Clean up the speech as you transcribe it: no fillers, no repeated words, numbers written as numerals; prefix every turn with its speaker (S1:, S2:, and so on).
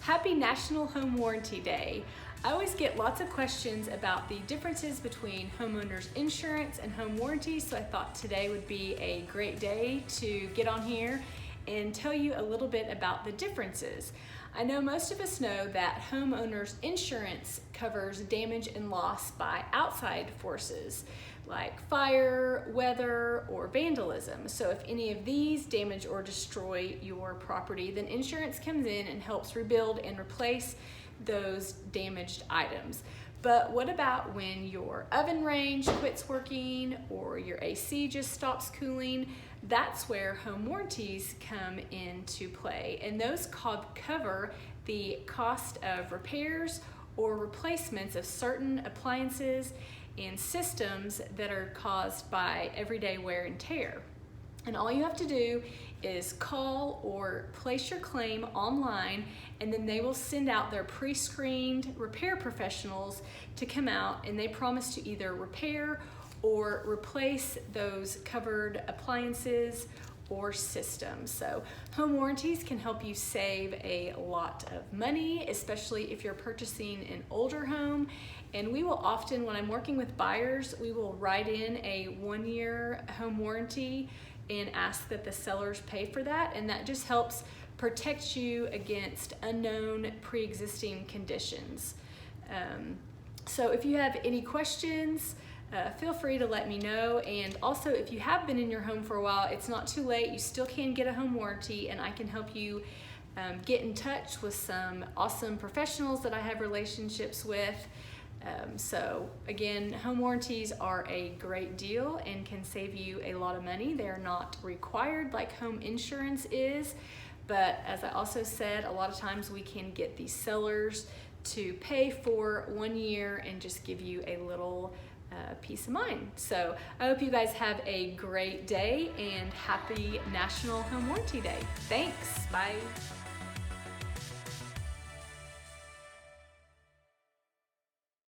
S1: Happy National Home Warranty Day. I always get lots of questions about the differences between homeowners insurance and home warranties, so I thought today would be a great day to get on here and tell you a little bit about the differences. I know most of us know that homeowners insurance covers damage and loss by outside forces like fire, weather, or vandalism. So if any of these damage or destroy your property, then insurance comes in and helps rebuild and replace those damaged items. But what about when your oven range quits working or your AC just stops cooling? That's where home warranties come into play, and those cover the cost of repairs or replacements of certain appliances and systems that are caused by everyday wear and tear. And all you have to do is call or place your claim online, and then they will send out their pre-screened repair professionals to come out, and they promise to either repair or replace those covered appliances or systems. So home warranties can help you save a lot of money, especially if you're purchasing an older home. And we will often, when I'm working with buyers, we will write in a 1-year home warranty and ask that the sellers pay for that, and that just helps protect you against unknown pre-existing conditions. So if you have any questions, feel free to let me know. And also, if you have been in your home for a while, it's not too late. You still can get a home warranty, and I can help you get in touch with some awesome professionals that I have relationships with. So again, home warranties are a great deal and can save you a lot of money. They're not required like home insurance is, but as I also said, a lot of times we can get these sellers to pay for 1 year and just give you a little peace of mind. So I hope you guys have a great day and happy National Home Warranty Day. Thanks, bye.